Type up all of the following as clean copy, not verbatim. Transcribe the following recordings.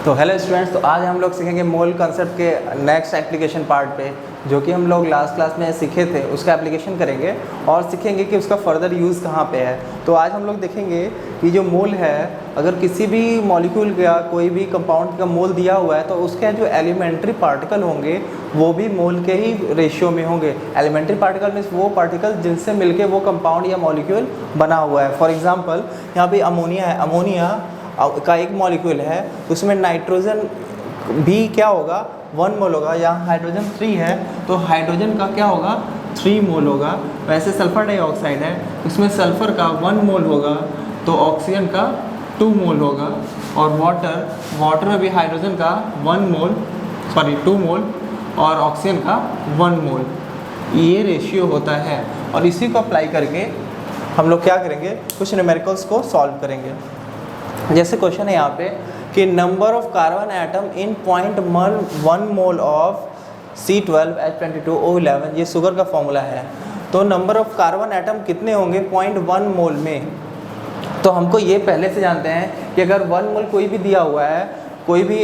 तो hello students, तो आज हम लोग सीखेंगे मोल कंसेप्ट के नेक्स्ट एप्लीकेशन पार्ट पे, जो कि हम लोग लास्ट क्लास में सीखे थे। उसका एप्लीकेशन करेंगे और सीखेंगे कि उसका फर्दर यूज़ कहाँ पे है। तो आज हम लोग देखेंगे कि जो मोल है, अगर किसी भी मॉलिक्यूल का कोई भी कंपाउंड का मोल दिया हुआ है तो उसके जो एलिमेंट्री पार्टिकल होंगे वो भी मोल के ही रेशियो में होंगे। एलिमेंट्री पार्टिकल मीन्स वो पार्टिकल जिनसे मिलके वो कंपाउंड या मॉलिक्यूल बना हुआ है। फॉर एग्जाम्पल यहाँ पे अमोनिया है, अमोनिया का एक मॉलिक्यूल है, उसमें नाइट्रोजन भी क्या होगा 1 मोल होगा। यहाँ हाइड्रोजन 3 है तो हाइड्रोजन का क्या होगा 3 मोल होगा। वैसे सल्फर डाइऑक्साइड है, उसमें सल्फर का 1 मोल होगा तो ऑक्सीजन का 2 मोल होगा। और वाटर में भी हाइड्रोजन का 2 मोल और ऑक्सीजन का 1 मोल। ये रेशियो होता है और इसी को अप्लाई करके हम लोग क्या करेंगे, कुछ न्यूमेरिकल्स को सॉल्व करेंगे। जैसे क्वेश्चन है यहाँ पे कि number of carbon atom in 0.1 mole of C12H22O11, ये शुगर का फॉर्मूला है। तो नंबर ऑफ कार्बन एटम कितने होंगे 0.1 मोल में। तो हमको ये पहले से जानते हैं कि अगर 1 मोल कोई भी दिया हुआ है, कोई भी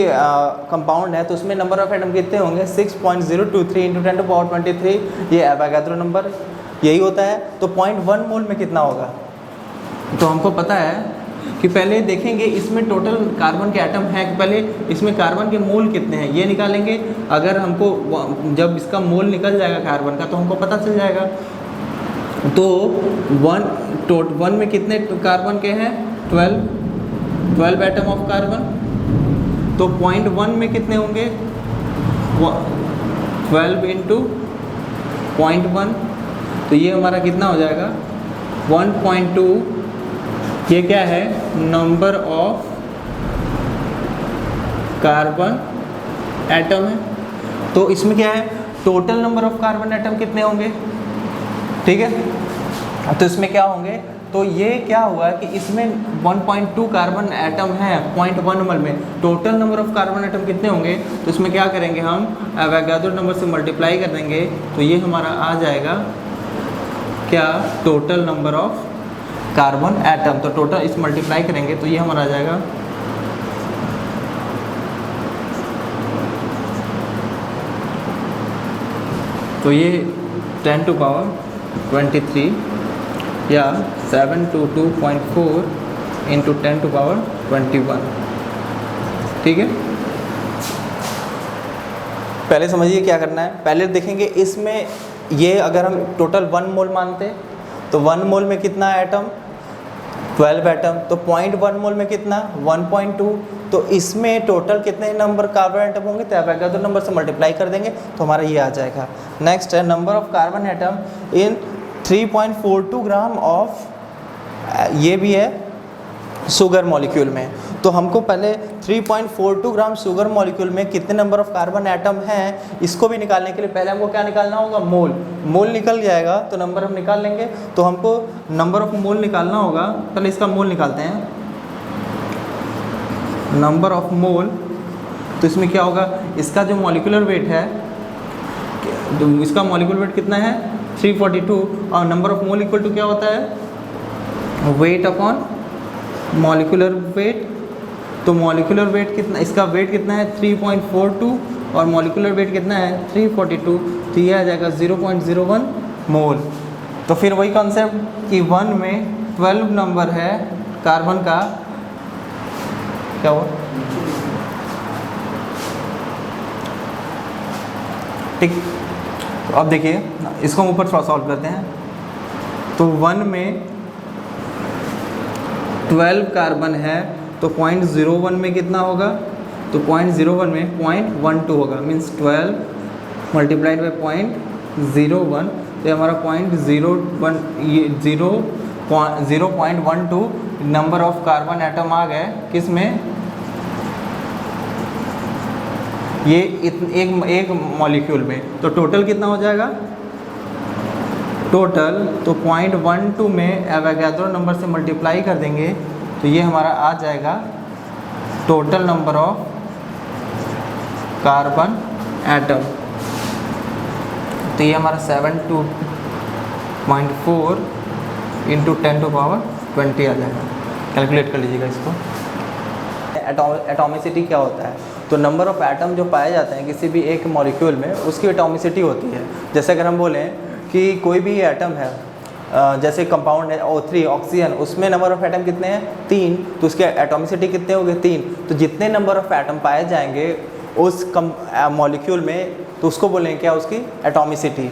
कंपाउंड है, तो उसमें नंबर ऑफ एटम कितने होंगे 6.023 × 10⁻23। ये एवोगाड्रो नंबर यही होता है। तो 0.1 मोल में कितना होगा, तो हमको पता है कि पहले देखेंगे इसमें टोटल कार्बन के एटम हैं कि पहले इसमें कार्बन के मोल कितने हैं ये निकालेंगे। अगर हमको जब इसका मोल निकल जाएगा कार्बन का तो हमको पता चल जाएगा। तो 1 में कितने कार्बन के हैं 12 एटम ऑफ कार्बन। तो 0.1 में कितने होंगे 12 × 0.1, तो ये हमारा कितना हो जाएगा 1.2। ये क्या है नंबर ऑफ कार्बन एटम है। तो इसमें क्या है total number of carbon atom कितने होंगे, ठीक है। तो इसमें क्या होंगे, तो ये क्या हुआ कि इसमें 1.2 कार्बन एटम है 0.1 मोल में। Total number of carbon atom कितने होंगे, तो इसमें क्या करेंगे हम एवोगाड्रो नंबर से मल्टीप्लाई कर देंगे। तो ये हमारा आ जाएगा क्या total number of carbon atom. तो टोटल इस मल्टीप्लाई करेंगे तो ये हमारा आ जाएगा तो ये 10⁻23 या 722.4 × 10⁻21, ठीक है। पहले समझिए क्या करना है। पहले देखेंगे इसमें ये अगर हम टोटल 1 मोल मानते तो 1 मोल में कितना एटम 12 एटम। तो 0.1 मोल में कितना 1.2। तो इसमें टोटल कितने नंबर कार्बन एटम होंगे, तो एवोगाड्रो नंबर से मल्टीप्लाई कर देंगे तो हमारा ये आ जाएगा। नेक्स्ट है number of carbon atom in 3.42 gram of, ये भी है शुगर मॉलिक्यूल में। तो हमको पहले 3.42 ग्राम शुगर मॉलिक्यूल में कितने नंबर ऑफ कार्बन एटम हैं इसको भी निकालने के लिए पहले हमको क्या निकालना होगा मोल निकल जाएगा तो नंबर हम निकाल लेंगे। तो हमको नंबर ऑफ मोल निकालना होगा, पहले इसका मोल निकालते हैं नंबर ऑफ मोल। तो इसमें क्या होगा, इसका जो मॉलिक्यूलर वेट है, तो इसका मॉलिक्यूलर वेट कितना है 342 और number of mole equal to क्या होता है वेट अपॉन मॉलिक्यूलर वेट। तो मॉलिक्यूलर वेट कितना, इसका वेट कितना है 3.42 और मॉलिक्यूलर वेट कितना है 342, तो ये आ जाएगा 0.01 मोल। तो फिर वही कॉन्सेप्ट कि 1 में 12 नंबर है कार्बन का, क्या हुआ, ठीक। तो अब देखिए इसको हम ऊपर थोड़ा सॉल्व करते हैं। तो 1 में 12 कार्बन है तो 0.01 में कितना होगा, तो 0.01 में 0.12 होगा, मीन्स 12 मल्टीप्लाइड बाई 0.01। तो हमारा 0.12 नंबर ऑफ कार्बन एटम आ गए किस में, ये एक मॉलिक्यूल में। तो टोटल कितना हो जाएगा टोटल, तो 0.12 में एवोगाड्रो नंबर से मल्टीप्लाई कर देंगे तो ये हमारा आ जाएगा total number of carbon atom. तो ये हमारा 72.4 × 10⁻20 आ जाएगा। कैलकुलेट कर लीजिएगा इसको। एटॉमिसिटी क्या होता है। तो नंबर ऑफ़ एटम जो पाए जाते हैं किसी भी एक मॉलिक्यूल में उसकी एटॉमिसिटी होती है। जैसे अगर हम बोलें कि कोई भी एटम है, जैसे कंपाउंड है O3 ऑक्सीजन, उसमें नंबर ऑफ़ एटम कितने हैं 3, तो उसके एटॉमिसिटी कितने हो गए 3। तो जितने नंबर ऑफ़ एटम पाए जाएंगे उस मॉलिक्यूल में तो उसको बोलेंगे क्या, उसकी एटॉमिसिटी।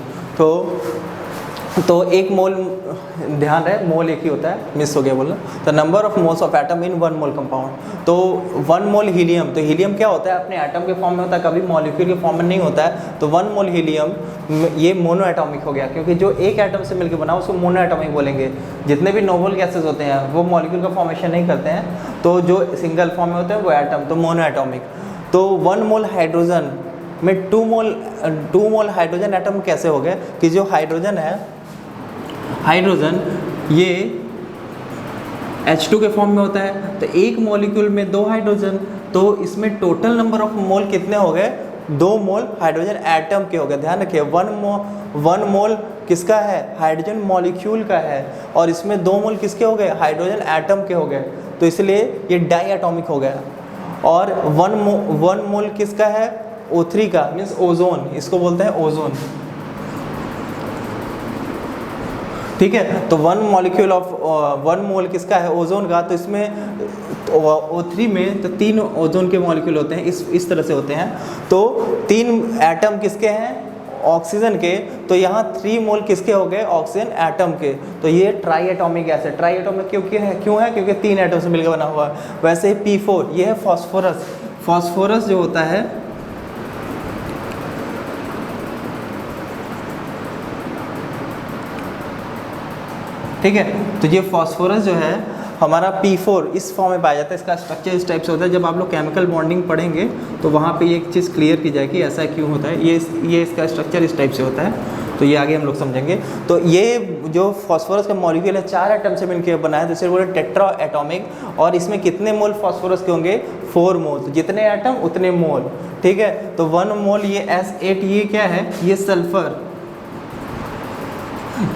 तो एक मोल, ध्यान रहे मोल एक ही होता है, मिस हो गया बोलना। तो number of moles of atom in 1 mole compound. तो 1 मोल हीलियम, तो हीलियम क्या होता है, अपने एटम के फॉर्म में होता है, कभी मॉलिक्यूल के फॉर्म में नहीं होता है। तो 1 मोल हीलियम ये मोनो एटॉमिक हो गया, क्योंकि जो एक एटम से मिलकर बना उसको मोनो एटॉमिक बोलेंगे। जितने भी नोबल गैसेज होते हैं वो मॉलिक्यूल का फॉर्मेशन नहीं करते हैं, तो जो सिंगल फॉर्म में होते हैं वो एटम, तो मोनो एटॉमिक। तो 1 मोल हाइड्रोजन में 2 मोल हाइड्रोजन एटम कैसे हो गए कि जो हाइड्रोजन है, हाइड्रोजन ये H2 के फॉर्म में होता है। तो एक मॉलिक्यूल में 2 हाइड्रोजन, तो इसमें टोटल नंबर ऑफ मोल कितने हो गए, 2 मोल हाइड्रोजन एटम के हो गए। ध्यान रखिए 1 मोल किसका है, हाइड्रोजन मॉलिक्यूल का है, और इसमें 2 मोल किसके हो गए, हाइड्रोजन एटम के हो गए। तो इसलिए ये डाई एटॉमिक हो गया। और 1 मोल किसका है, O3 का, मीन्स ओजोन, इसको बोलते हैं ओजोन, ठीक है। तो 1 मोल किसका है, ओजोन का। तो इसमें O3 में तो 3 ओजोन के मॉलिक्यूल होते हैं, इस तरह से होते हैं। तो 3 एटम किसके हैं, ऑक्सीजन के। तो यहाँ 3 मोल किसके हो गए, ऑक्सीजन एटम के। तो ये ट्राई एटॉमिक गैस है। ट्राई एटॉमिक क्यों है, क्योंकि 3 एटम से मिलकर बना हुआ है। वैसे ही P4 ये है फॉस्फोरस। फॉस्फोरस जो होता है, ठीक है, तो ये फॉस्फोरस जो है हमारा P4 इस फॉर्म में पाया जाता है। इसका स्ट्रक्चर इस टाइप से होता है। जब आप लोग केमिकल बॉन्डिंग पढ़ेंगे तो वहाँ पे ये एक चीज़ क्लियर की जाएगी ऐसा क्यों होता है। ये इसका स्ट्रक्चर इस टाइप से होता है, तो ये आगे हम लोग समझेंगे। तो ये जो फॉस्फोरस का मॉलिक्यूल है 4 एटम से मिलकर बना है, तो इसे बोले टेट्रा एटॉमिक। और इसमें कितने मोल फॉस्फोरस के होंगे, 4 मोल। तो जितने एटम उतने मोल, ठीक है। तो 1 मोल ये S8, ये क्या है, ये सल्फर,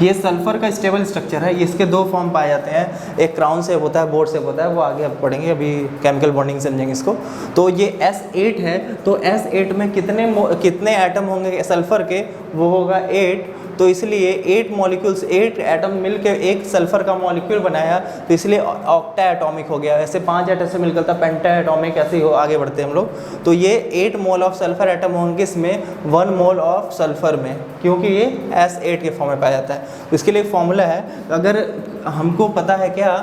ये सल्फर का स्टेबल स्ट्रक्चर है। इसके 2 फॉर्म पाए जाते हैं, एक क्राउन शेप होता है, बोर्ड शेप होता है, वो आगे आप पढ़ेंगे, अभी केमिकल बॉन्डिंग समझेंगे इसको। तो ये S8 है। तो S8 में कितने एटम होंगे सल्फर के, वो होगा 8। तो इसलिए 8 मॉलिक्यूल्स, 8 एटम मिलकर एक सल्फर का मॉलिक्यूल बनाया, तो इसलिए ऑक्टा एटॉमिक हो गया। ऐसे 5 एटम से मिलकर था पेंटा एटॉमिक, ऐसे ही आगे बढ़ते हैं हम लोग। तो ये 8 मोल ऑफ सल्फर एटम होंगे इसमें, 1 मोल ऑफ सल्फर में, क्योंकि ये S8 के फॉर्म में पाया जाता है। तो इसके लिए एक फॉर्मूला है, अगर हमको पता है क्या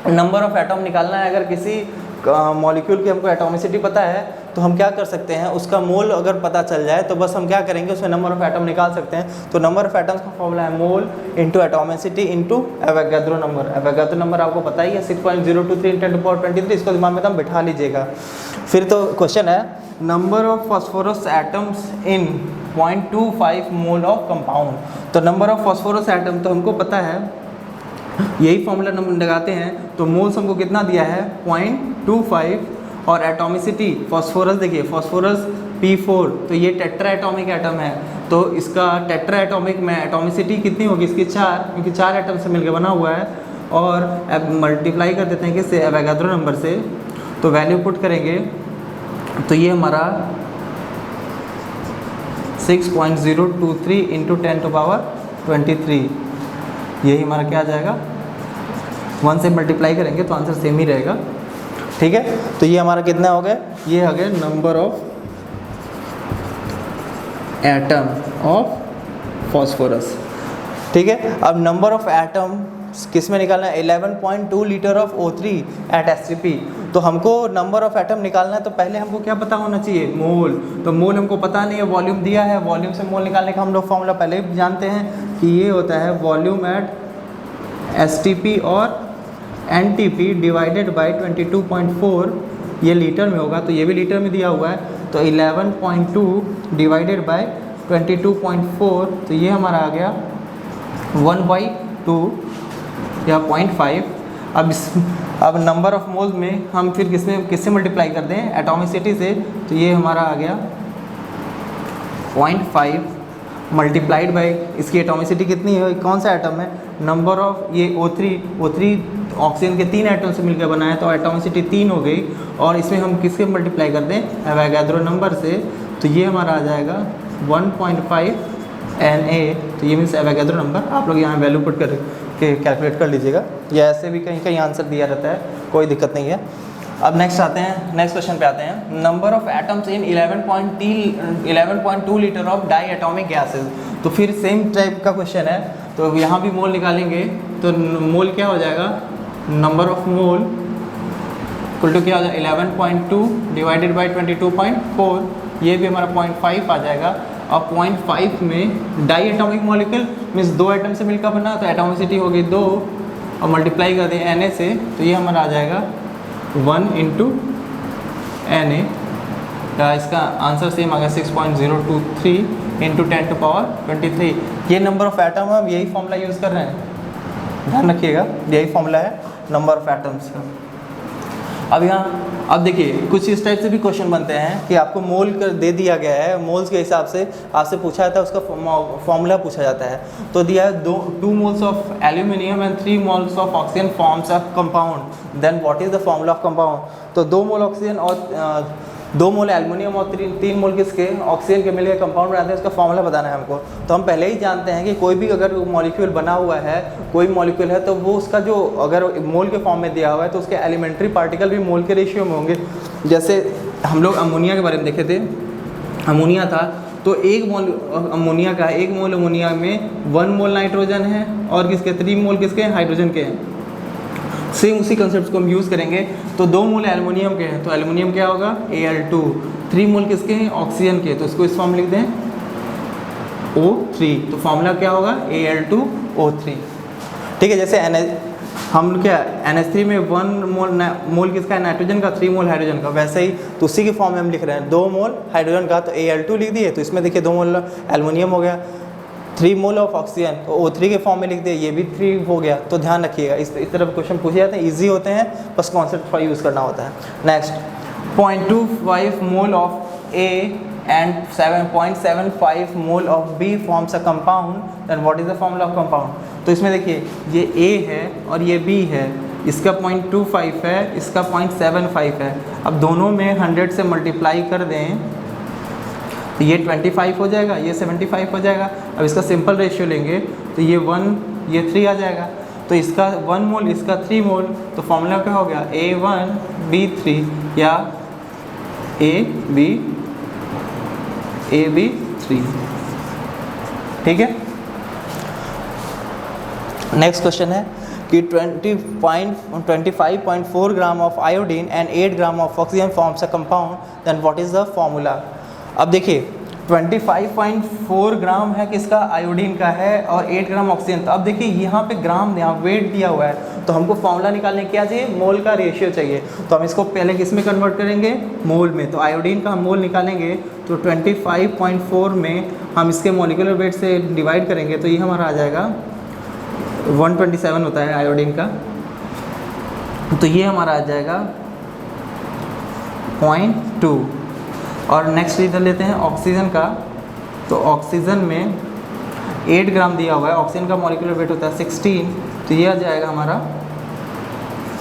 नंबर ऑफ एटम निकालना है, अगर किसी मॉलिक्यूल की हमको एटॉमिसिटी पता है, तो हम क्या कर सकते हैं, उसका मोल अगर पता चल जाए तो बस हम क्या करेंगे, उसमें नंबर ऑफ एटम निकाल सकते हैं। तो नंबर ऑफ एटम्स का फॉर्मूला है mole into atomicity into Avogadro number. Avogadro number आपको पता ही है 6.023 × 10⁻23, इसको दिमाग में एकदम बिठा लीजिएगा। फिर तो क्वेश्चन है number of phosphorus atoms in 0.25 mole of compound. तो नंबर ऑफ फॉस्फोरस एटम तो हमको पता है, यही फॉर्मूला हम लगाते हैं। तो मोल्स हमको कितना दिया है 0.25, और एटॉमिसिटी फॉस्फोरस देखिए, फॉस्फोरस P4, तो ये टेट्रा एटॉमिक एटम है। तो इसका टेट्रा एटॉमिक में एटॉमिसिटी कितनी होगी इसकी 4, क्योंकि 4 एटम से मिलकर बना हुआ है। और अब मल्टीप्लाई कर देते हैं किससे, एवोगाड्रो नंबर से। तो वैल्यू पुट करेंगे तो ये हमारा 6.023 × 10⁻23, यही हमारा क्या आ जाएगा, 1 से मल्टीप्लाई करेंगे तो आंसर सेम ही रहेगा, ठीक है। तो ये हमारा कितना हो गया, ये हो गया number of atom of phosphorus, ठीक है। अब नंबर ऑफ एटम किस में निकालना है, 11.2 litre of O3 eight STP। तो हमको नंबर ऑफ एटम निकालना है, तो पहले हमको क्या पता होना चाहिए, मोल। तो मोल हमको पता नहीं है, वॉल्यूम दिया है, वॉल्यूम से मोल निकालने का हम लोग फॉर्मूला पहले ही जानते हैं कि ये होता है वॉल्यूम एट STP और NTP डिवाइडेड बाई 22.4, ये लीटर में होगा, तो ये भी लीटर में दिया हुआ है। तो 11.2 डिवाइडेड बाई 22.4, तो ये हमारा आ गया 1/2 या 0.5। अब नंबर ऑफ मोल्स में हम फिर किससे मल्टीप्लाई कर दें, एटॉमिसिटी से। तो ये हमारा आ गया 0.5 मल्टीप्लाइड बाई इसकी एटॉमिसिटी कितनी है, कौन सा एटम है, नंबर ऑफ ये O3 ऑक्सीजन के 3 एटम से मिलकर बना है तो एटॉमिसिटी 3 हो गई, और इसमें हम किसके मल्टीप्लाई कर दें, एवोगाड्रो नंबर से, तो ये हमारा आ जाएगा 1.5 Na। तो ये मीन्स एवोगाड्रो नंबर, आप लोग यहाँ वैल्यू पुट कर के कैलकुलेट कर लीजिएगा, या ऐसे भी कहीं कहीं आंसर दिया रहता है, कोई दिक्कत नहीं है। अब नेक्स्ट आते हैं, नेक्स्ट क्वेश्चन पे आते हैं। Number of atoms in 11.2 litre of diatomic gases. तो फिर सेम टाइप का क्वेश्चन है, तो यहाँ भी मोल निकालेंगे, तो मोल क्या हो जाएगा, number of mole equal to क्या हो जाएगा 11.2 डिवाइडेड बाई 22.4, ये भी हमारा 0.5 आ जाएगा। और 0.5 में diatomic molecule means 2 atom से मिलकर बना, तो एटॉमिसिटी हो गई 2, और मल्टीप्लाई कर दें Na से, तो ये हमारा आ जाएगा 1 इंटू Na, इसका आंसर सेम आ गया 6.023 इंटू 10 टू पावर 23। ये नंबर ऑफ एटम है, हम यही फॉर्मूला यूज़ कर रहे हैं, ध्यान रखिएगा, यही फॉर्मूला है नंबर ऑफ एटम्स का। अब यहाँ अब देखिए कुछ इस टाइप से भी क्वेश्चन बनते हैं कि आपको मोल कर दे दिया गया है, मोल्स के हिसाब से आपसे पूछा जाता है, उसका फॉर्मूला पूछा जाता है। तो दिया है 2 moles of aluminium and 3 moles of oxygen forms a compound, then what is the formula of compound. तो 2 मोल ऑक्सीजन और 2 मोल एल्युमिनियम और 3 मोल किसके ऑक्सीजन के मिलकर कंपाउंड बनाते हैं, उसका फॉर्मूला बताना है हमको। तो हम पहले ही जानते हैं कि कोई भी अगर मॉलिक्यूल बना हुआ है, कोई मॉलिक्यूल है, तो वो उसका जो अगर मोल के फॉर्म में दिया हुआ है तो उसके एलिमेंट्री पार्टिकल भी मोल के रेशियो में होंगे। जैसे हम लोग अमोनिया के बारे में देखे थे, अमोनिया था तो 1 मोल अमोनिया का, 1 मोल अमोनिया में 1 मोल नाइट्रोजन है और किसके 3 मोल किसके हैं, हाइड्रोजन के हैं। सेम उसी कंसेप्ट को हम यूज़ करेंगे। तो 2 मोल एल्युमिनियम के हैं, तो एल्युमिनियम क्या होगा Al2, 3 मोल किसके हैं, ऑक्सीजन के, तो इसको इस फॉर्म लिख दें O3, तो फॉर्मूला क्या होगा Al2O3। ठीक है, जैसे हम क्या NH3 में 1 मोल किसका है, नाइट्रोजन का, 3 मोल हाइड्रोजन का, वैसे ही तो उसी के फॉर्म में हम लिख रहे हैं 2 मोल हाइड्रोजन का, तो Al2 लिख दिए, तो इसमें देखिए 2 मोल एल्युमिनियम हो गया, 3 मोल ऑफ ऑक्सीजन, तो O3 के फॉर्म में लिख दिए, ये भी 3 हो गया। तो ध्यान रखिएगा, इस तरह क्वेश्चन पूछे जाते हैं, इजी होते हैं, बस कॉन्सेप्ट थोड़ा यूज़ करना होता है। Next 0.25 mole of A and 7.75 mole of B forms a compound, then what is the formula of compound. तो इसमें देखिए ये A है और ये B है, इसका 0.25 है, इसका 0.75 है। अब दोनों में 100 से मल्टीप्लाई कर दें तो ये 25 हो जाएगा, ये 75 हो जाएगा। अब इसका सिंपल रेशियो लेंगे तो ये 1 ये 3 आ जाएगा, तो इसका 1 मोल इसका 3 मोल, तो फॉर्मूला क्या हो गया A1B3 या AB3। ठीक है, नेक्स्ट क्वेश्चन है कि 25.4 gram of iodine and 8 gram of oxygen forms a compound, then what is the formula. अब देखिए 25.4 ग्राम है किसका, आयोडीन का है, और 8 ग्राम ऑक्सीजन। तो अब देखिए यहाँ पे ग्राम, यहाँ वेट दिया हुआ है, तो हमको फॉर्मूला निकालने क्या चाहिए, मोल का रेशियो चाहिए। तो हम इसको पहले किस में कन्वर्ट करेंगे, मोल में। तो आयोडीन का हम मोल निकालेंगे तो 25.4 में हम इसके मॉलिक्यूलर वेट से डिवाइड करेंगे, तो ये हमारा आ जाएगा 127 होता है आयोडीन का, तो ये हमारा आ जाएगा 0.2। और नेक्स्ट इधर लेते हैं ऑक्सीजन का, तो ऑक्सीजन में 8 ग्राम दिया हुआ है, ऑक्सीजन का मॉलिक्यूलर वेट होता है 16, तो ये आ जाएगा हमारा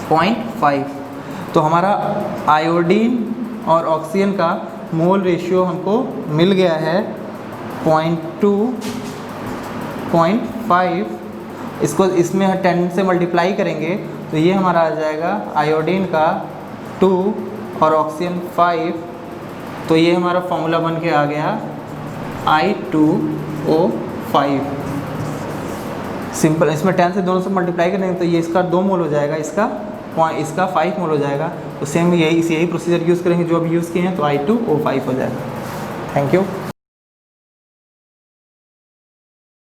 0.5। तो हमारा आयोडीन और ऑक्सीजन का मोल रेशियो हमको मिल गया है 0.2 0.5, इसको इसमें 10 से मल्टीप्लाई करेंगे तो ये हमारा आ जाएगा आयोडीन का 2 और ऑक्सीजन 5, तो ये हमारा फॉर्मूला बन के आ गया I2O5। सिंपल, इसमें 10 से दोनों से मल्टीप्लाई करेंगे तो ये इसका 2 मोल हो जाएगा, इसका 5 मोल हो जाएगा। तो सेम यही प्रोसीजर यूज़ करेंगे जो अभी यूज़ किए हैं, तो I2O5 हो जाएगा। Thank you.